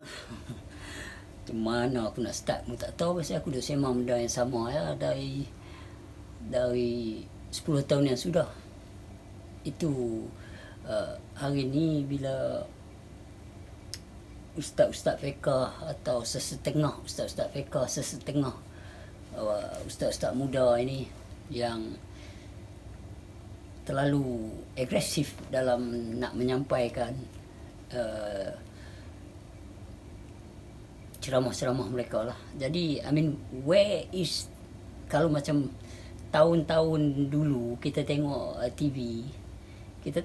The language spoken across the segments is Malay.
Macam mana aku nak start pun tak tahu, pasal aku dah sembang benda yang sama ya dari 10 tahun yang sudah. Itu hari ni bila ustaz-ustaz fiqah atau sesetengah ustaz-ustaz fiqah, sesetengah ustaz-ustaz muda ini yang terlalu agresif dalam nak menyampaikan ceramah-ceramah mereka lah. Jadi I mean, where is, kalau macam tahun-tahun dulu kita tengok TV, kita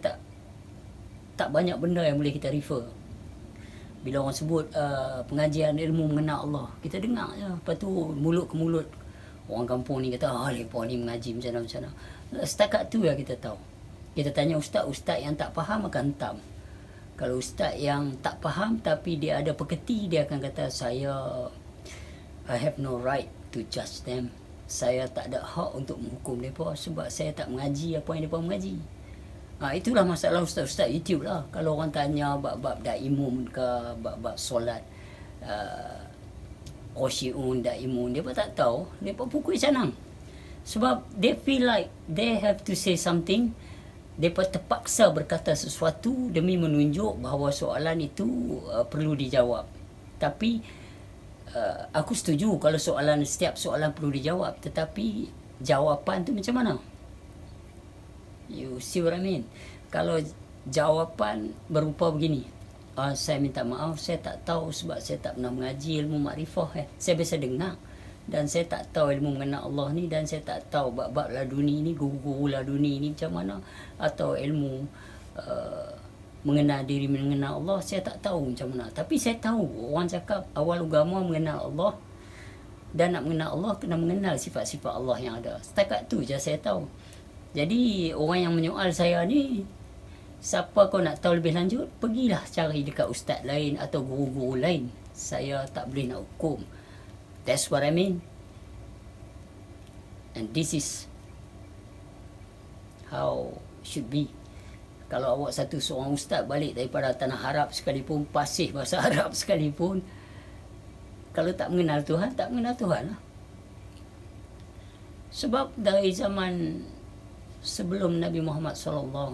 tak banyak benda yang boleh kita refer. Bila orang sebut pengajian ilmu mengenal Allah, kita dengar je. Lepas tu mulut ke mulut orang kampung ni kata, lepas ni mengaji macam mana. Setakat tu ya kita tahu. Kita tanya ustaz yang tak faham akan hentam. Kalau ustaz yang tak faham tapi dia ada peketi, dia akan kata, I have no right to judge them. Saya tak ada hak untuk menghukum mereka sebab saya tak mengaji apa yang mereka mengaji. Itulah masalah ustaz-ustaz YouTube lah. Kalau orang tanya bab-bab daimum ke, bab-bab solat, Qasyi'un, daimun, dia pun tak tahu. Dia pun pukul canang. Sebab they feel like they have to say something. Dia pun terpaksa berkata sesuatu demi menunjuk bahawa soalan itu perlu dijawab. Tapi aku setuju kalau setiap soalan perlu dijawab. Tetapi jawapan tu macam mana? You see what I mean? Kalau jawapan berupa begini, saya minta maaf, saya tak tahu sebab saya tak pernah mengaji ilmu makrifah. Saya biasa dengar dan saya tak tahu ilmu mengenal Allah ni, dan saya tak tahu bab-bab laduni ni, guru-guru laduni ni macam mana, atau ilmu mengenal diri, mengenal Allah, saya tak tahu macam mana. Tapi saya tahu orang cakap awal agama mengenal Allah, dan nak mengenal Allah kena mengenal sifat-sifat Allah yang ada. Setakat tu je saya tahu. Jadi orang yang menyoal saya ni, siapa kau nak tahu lebih lanjut, pergilah cari dekat ustaz lain atau guru-guru lain. Saya tak boleh nak hukum. That's what I mean. And this is how should be. Kalau awak seorang ustaz balik daripada tanah Arab sekalipun, fasih bahasa Arab sekalipun, kalau tak mengenal Tuhan, tak mengenal Tuhan lah. Sebab dari zaman sebelum Nabi Muhammad SAW,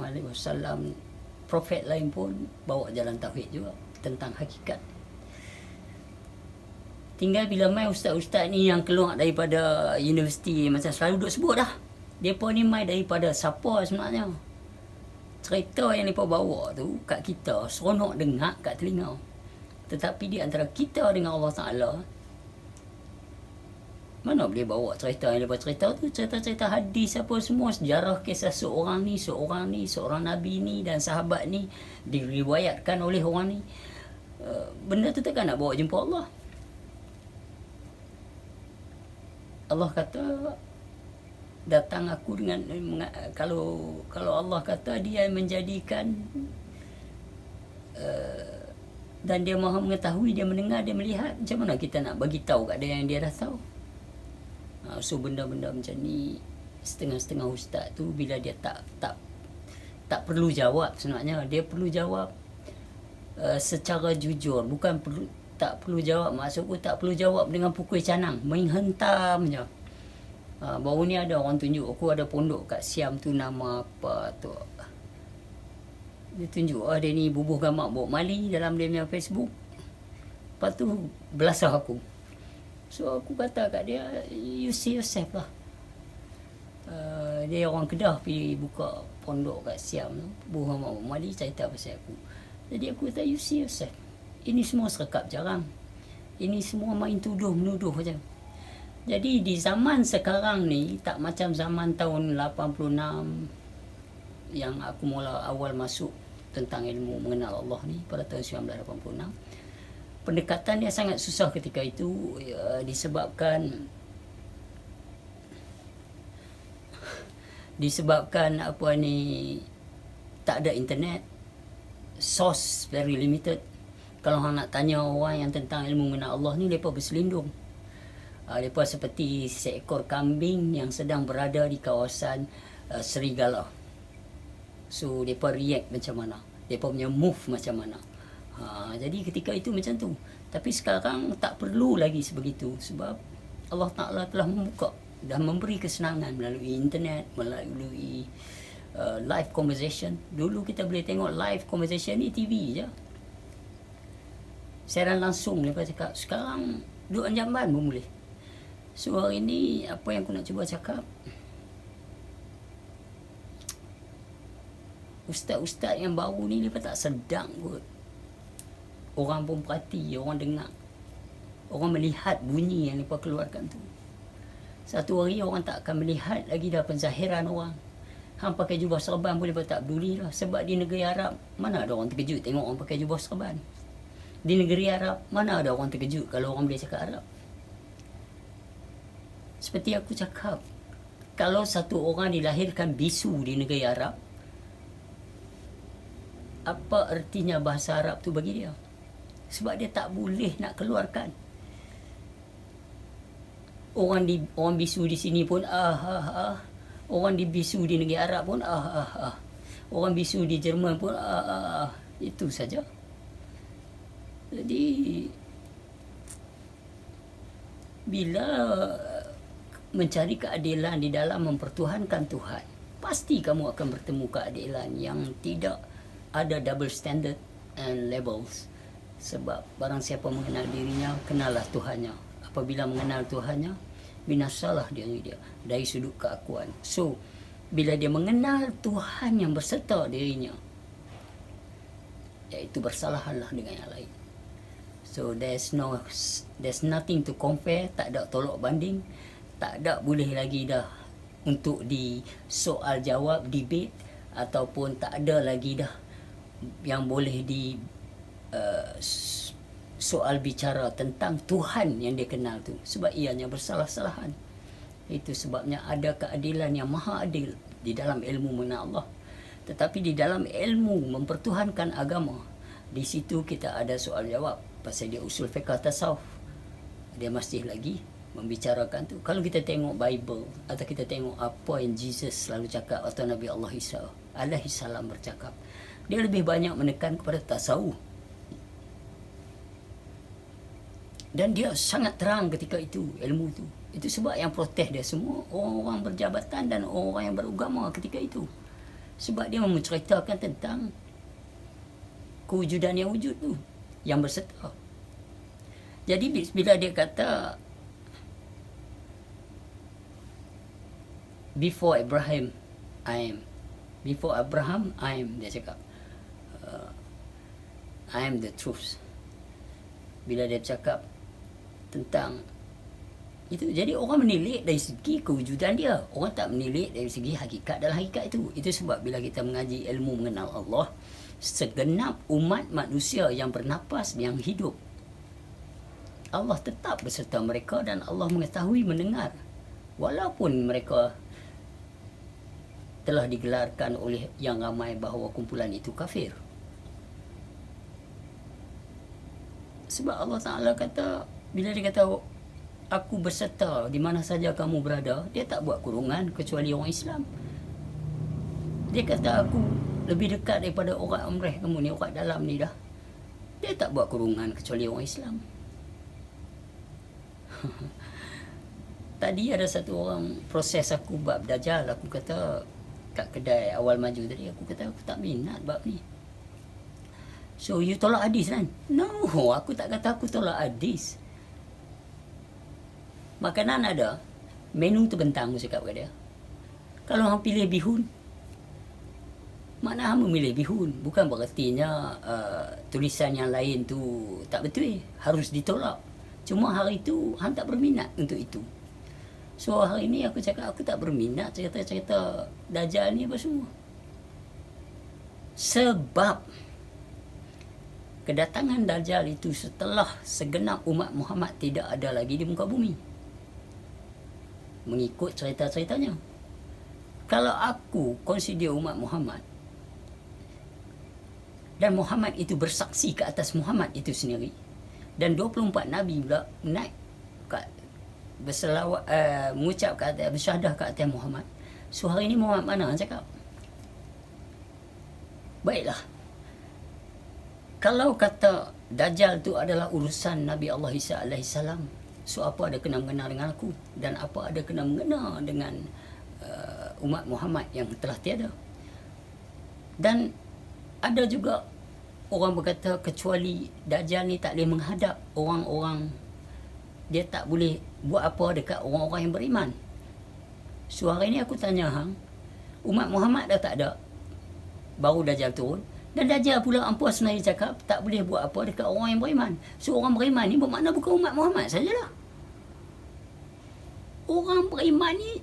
profet lain pun bawa jalan tauhid juga tentang hakikat. Tinggal bila mai ustaz-ustaz ni yang keluar daripada universiti, macam selalu duk sebut dah, mereka ni mai daripada siapa sebenarnya. Cerita yang mereka bawa tu kat kita seronok dengar kat telinga. Tetapi di antara kita dengan Allah Ta'ala, mana boleh bawa cerita yang mereka cerita tu, cerita-cerita hadis apa semua, sejarah kisah seorang Nabi ni dan sahabat ni diriwayatkan oleh orang ni. Benda tu takkan nak bawa jumpa Allah. Allah kata, datang aku dengan, kalau Allah kata dia menjadikan dan dia maha mengetahui, dia mendengar, dia melihat, macam mana kita nak bagi tahu kat dia yang dia dah tahu? So benda-benda macam ni, setengah-setengah ustaz tu bila dia tak perlu jawab, sebenarnya dia perlu jawab secara jujur, bukan tak perlu jawab, maksudku tak perlu jawab dengan pukul canang, main hentam je. Baru ni ada orang tunjuk aku ada pondok kat Siam tu, nama apa tu, dia tunjuk dia ni bubuh gambar Bob Marley dalam dia punya Facebook. Lepas tu belasah aku. So aku kata kat dia, you see yourself lah. Dia orang Kedah pergi buka pondok kat Siam tu, bubuh gambar Bob Marley, cerita pasal aku. Jadi aku kata, you see yourself. Ini semua serekap jarang. Ini semua main menuduh je. Jadi di zaman sekarang ni, tak macam zaman tahun 86 yang aku mula awal masuk tentang ilmu mengenal Allah ni pada tahun 1986. Pendekatan dia sangat susah ketika itu, disebabkan apa ni, tak ada internet, source very limited. Kalau orang nak tanya orang yang tentang ilmu mengenal Allah ni, mereka berselindung. Mereka seperti seekor kambing yang sedang berada di kawasan serigala. So mereka react macam mana, mereka punya move macam mana. Jadi ketika itu macam tu. Tapi sekarang tak perlu lagi sebegitu, sebab Allah Ta'ala telah membuka dan memberi kesenangan melalui internet, melalui live conversation. Dulu kita boleh tengok live conversation ni TV je, siaran langsung lepas cakap. Sekarang duduk jamban pun boleh. So hari ni apa yang aku nak cuba cakap, ustaz-ustaz yang baru ni lepas tak sedang kot. Orang pun perhati, orang dengar, orang melihat bunyi yang mereka keluarkan tu. Satu hari orang tak akan melihat lagi dah penzahiran orang. Hang pakai jubah serban pun mereka tak peduli lah. Sebab di negeri Arab, mana ada orang terkejut tengok orang pakai jubah serban. Di negeri Arab, mana ada orang terkejut kalau orang boleh cakap Arab. Seperti aku cakap, kalau satu orang dilahirkan bisu di negeri Arab, apa artinya bahasa Arab tu bagi dia? Sebab dia tak boleh nak keluarkan. Orang bisu di sini pun orang di bisu di negeri Arab pun orang bisu di Jerman pun itu saja. Jadi bila mencari keadilan di dalam mempertuhankan Tuhan, pasti kamu akan bertemu keadilan yang tidak ada double standard and levels. Sebab barang siapa mengenal dirinya, kenallah Tuhannya. Apabila mengenal Tuhannya, binasalah diri dia dari sudut keakuan. So, bila dia mengenal Tuhan yang berserta dirinya, iaitu bersalahanlah dengan yang lain. So, there's nothing to compare, tak ada tolak banding, tak ada boleh lagi dah untuk di soal jawab, debate, ataupun tak ada lagi dah yang boleh di soal bicara tentang Tuhan yang dia kenal tu, sebab ianya bersalah-salahan. Itu sebabnya ada keadilan yang maha adil di dalam ilmu mengenal Allah. Tetapi di dalam ilmu mempertuhankan agama, di situ kita ada soal jawab. Pasal dia usul fiqh tasawuf, dia masih lagi membicarakan tu. Kalau kita tengok Bible atau kita tengok apa yang Jesus selalu cakap atau Nabi Allah Isa alaihi salam bercakap, dia lebih banyak menekan kepada tasawuf. Dan dia sangat terang ketika itu ilmu tu. Itu sebab yang protes dia semua orang-orang berjabatan dan orang yang beragama ketika itu. Sebab dia menceritakan tentang kewujudan yang wujud tu, yang berserta. Jadi bila dia kata before Abraham I am, before Abraham I am, dia cakap I am the truth. Bila dia cakap tentang itu, jadi orang menilik dari segi kewujudan dia, orang tak menilik dari segi hakikat dalam hakikat itu. Itu sebab bila kita mengaji ilmu mengenal Allah, segenap umat manusia yang bernapas, yang hidup, Allah tetap beserta mereka dan Allah mengetahui, mendengar, walaupun mereka telah digelarkan oleh yang ramai bahawa kumpulan itu kafir. Sebab Allah Ta'ala kata, bila dia kata aku berserta di mana saja kamu berada, dia tak buat kurungan kecuali orang Islam. Dia kata aku lebih dekat daripada orang umrah kamu ni, orang dalam ni dah. Dia tak buat kurungan kecuali orang Islam. Tadi ada satu orang proses aku bab Dajjal. Aku kata kat kedai awal maju tadi, aku kata aku tak minat bab ni. So you tolak hadis kan? No, aku tak kata aku tolak hadis. Makanan ada, menu terbentang, aku cakap kat dia. Kalau hang pilih bihun, mana hang memilih bihun, bukan berartinya tulisan yang lain tu tak betul, harus ditolak. Cuma hari itu hang tak berminat untuk itu. So hari ni aku cakap aku tak berminat cerita-cerita Dajjal ni apa semua. Sebab kedatangan Dajjal itu setelah segenap umat Muhammad tidak ada lagi di muka bumi, mengikut cerita-ceritanya. Kalau aku consider umat Muhammad dan Muhammad itu bersaksi ke atas Muhammad itu sendiri, dan 24 Nabi pula naik berselawat, mengucap ke atas, bersyahadah ke atas Muhammad. So hari ini Muhammad mana cakap? Baiklah, Kalau kata Dajjal tu adalah urusan Nabi Allah Isa alaihissalam, so apa ada kena mengena dengan aku, dan apa ada kena mengena dengan umat Muhammad yang telah tiada. Dan ada juga orang berkata kecuali Dajjal ni tak boleh menghadap orang-orang, dia tak boleh buat apa dekat orang-orang yang beriman. So hari ni aku tanya hang, umat Muhammad dah tak ada, baru Dajjal turun. Dan Dajjal pula ampun sebenarnya cakap tak boleh buat apa dekat orang yang beriman. So orang beriman ni bermakna bukan umat Muhammad sajalah. Orang beriman ni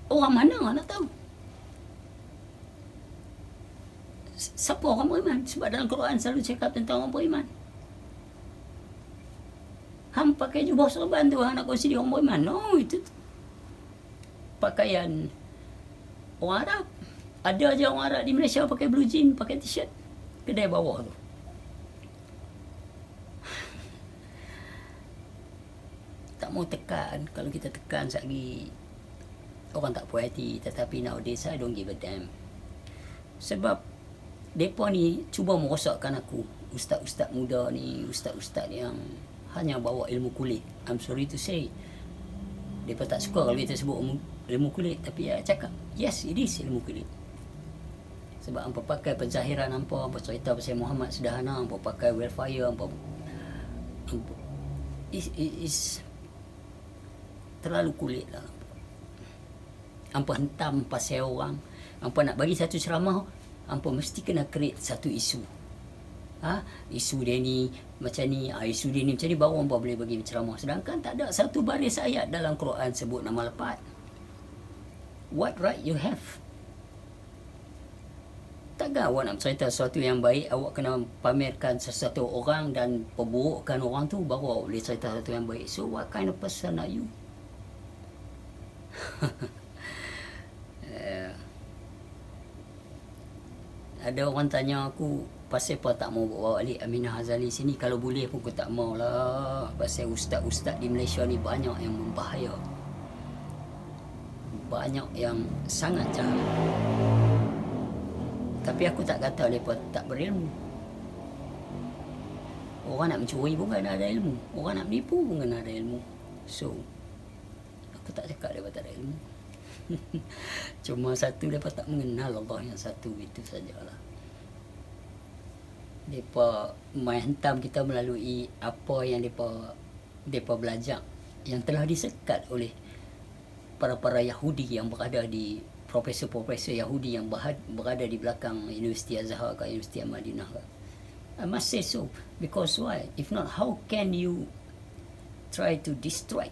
orang mana nak tahu? Siapa orang beriman? Sebab dalam Quran selalu cakap tentang orang beriman. Hang pakai jubah serban tu, hang nak consider orang beriman? No, itu pakaian orang Arab. Ada je orang Arab di Malaysia pakai blue jean, pakai t-shirt kedai bawah tu. Tak mau tekan. Kalau kita tekan sekali orang tak puas hati. Tetapi nowadays I don't give a damn. Sebab mereka ni cuba merosakkan aku. Ustaz-ustaz muda ni, ustaz-ustaz yang hanya bawa ilmu kulit. I'm sorry to say, mereka tak suka kalau kita sebut ilmu kulit. Tapi saya cakap, yes, it is ilmu kulit. Sebab hampa pakai penzahiran hampa cerita pasal Muhammad sederhana, hampa pakai welfare, hampa is terlalu kulit lah. Hampa hentam pasal orang, hampa nak bagi satu ceramah, hampa mesti kena create satu isu. Isu dia ni macam ni, isu dia ni macam ni, baru hampa boleh bagi ceramah. Sedangkan tak ada satu baris ayat dalam Quran sebut nama lepat. What right you have? Takkan awak nak cerita sesuatu yang baik, awak kena pamerkan sesuatu orang dan perburukkan orang tu, baru awak boleh cerita sesuatu yang baik. So what kind of person are you? Ada orang tanya aku, pasal apa tak mau bawa balik Aminah Hazali sini? Kalau boleh pun aku tak mau lah. Pasal ustaz-ustaz di Malaysia ni banyak yang membahaya, banyak yang sangat jahat. Tapi aku tak kata mereka tak berilmu. Orang nak mencuri pun kena ada ilmu, orang nak menipu pun kena ada ilmu. So aku tak cakap mereka tak ada ilmu. Cuma satu, mereka tak mengenal Allah yang satu, itu sajalah. Mereka main hentam kita melalui apa yang mereka belajar, yang telah disekat oleh para Yahudi yang berada di, profesor-profesor Yahudi yang berada di belakang Universiti Azhar ke Universiti Madinah ke. I must say so, because why? If not, how can you try to destroy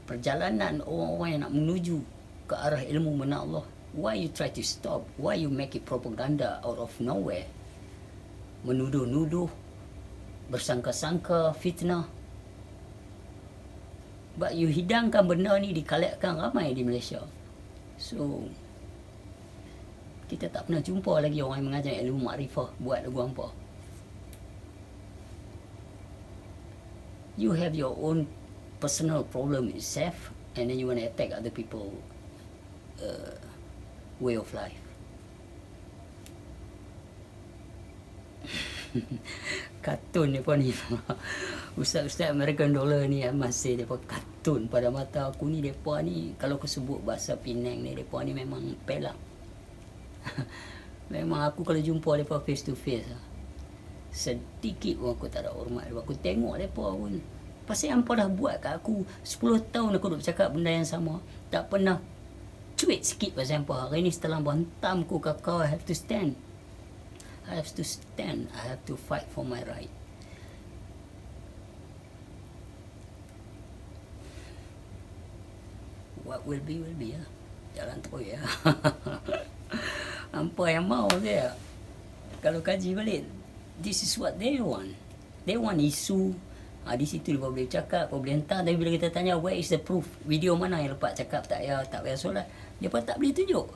perjalanan orang-orang yang nak menuju ke arah ilmu mengenal Allah? Why you try to stop? Why you make it propaganda out of nowhere? Menuduh-nuduh, bersangka-sangka, fitnah. But you hidangkan benda ni, dikalakkan ramai di Malaysia. So kita tak pernah jumpa lagi orang yang mengajar ilmu makrifah buat lagu hampa. You have your own personal problem yourself, and then you want to attack other people way of life. Kartun ni pun ni. Ustaz-ustaz American Dollar ni masih depa kartun pada mata aku ni. Depa ni kalau aku sebut bahasa Penang ni, depa ni memang pelak. Memang aku kalau jumpa depa face to face, sedikit pun aku tak ada hormat. Aku tengok depa pun, pasal hampa dah buat kat aku 10 tahun aku duk bercakap benda yang sama, tak pernah cuit sikit pasal hampa. Hari ni setelah bantam ku kakak, I have to stand. I have to stand. I have to fight for my right. What will be ya. Jalan terus ya. Hampa yang mau dia. Kalau kaji balik, this is what they want. They want isu. Di situ dia boleh cakap, boleh hentar. Tapi bila kita tanya, where is the proof? Video mana yang lepas cakap tak payah solat? Dia pun tak boleh tunjuk.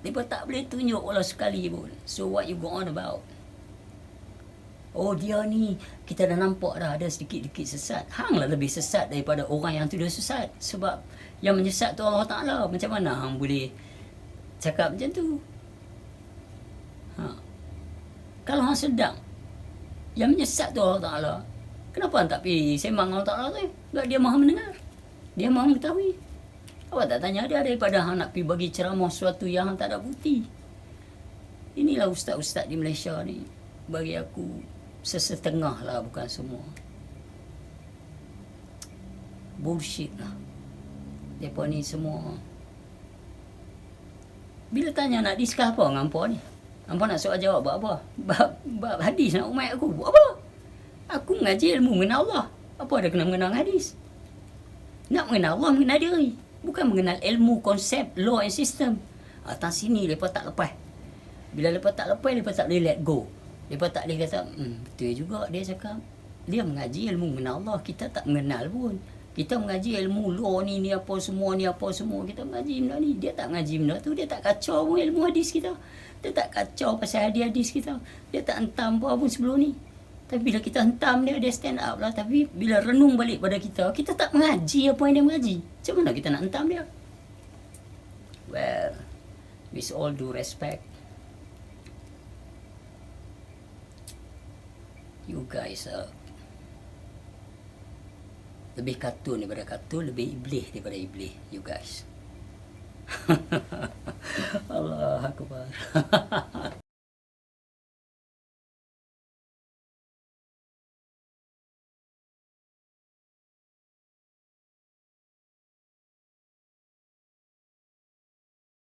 Mereka tak boleh tunjuk walau sekali pun. So what you go on about? Oh dia ni, kita dah nampak dah ada sedikit-sedikit sesat. Hang lah lebih sesat daripada orang yang tu dah sesat. Sebab yang menyesat tu Allah Ta'ala. Macam mana hang boleh cakap macam tu? Kalau hang sedang, yang menyesat tu Allah Ta'ala, kenapa hang tak pergi sembang Allah Ta'ala tu? Sebab dia maha mendengar, dia maha mengetahui. Awak tak tanya dia daripada hang nak pergi bagi ceramah sesuatu yang hang tak ada bukti. Inilah ustaz-ustaz di Malaysia ni, bagi aku sesetengah lah, bukan semua. Bullshit lah. Mereka ni semua. Bila tanya nak discuss apa dengan hampa ni, hampa nak soal jawab buat apa? Bab hadis nak umat aku buat apa? Aku mengaji ilmu mengenal Allah. Apa ada kena mengenal hadis? Nak mengenal Allah, mengenal diri. Bukan mengenal ilmu, konsep, law and system. Atas sini mereka tak lepas. Bila mereka tak lepas, mereka tak boleh let go. Mereka tak boleh kata, betul juga dia cakap. Dia mengaji ilmu mengenal Allah, kita tak mengenal pun. Kita mengaji ilmu law ni apa semua, ni apa semua. Kita mengaji benda ni. Dia tak mengaji benda tu. Dia tak kacau pun ilmu hadis kita. Dia tak kacau pasal hadis kita. Dia tak hentam pun sebelum ni. Tapi bila kita hentam dia, dia stand up lah. Tapi bila renung balik pada kita tak mengaji apa yang dia mengaji. Macam mana kita nak hentam dia? Well, with all due respect, you guys are lebih kartun daripada kartun, lebih iblis daripada iblis, you guys. Allah Akbar.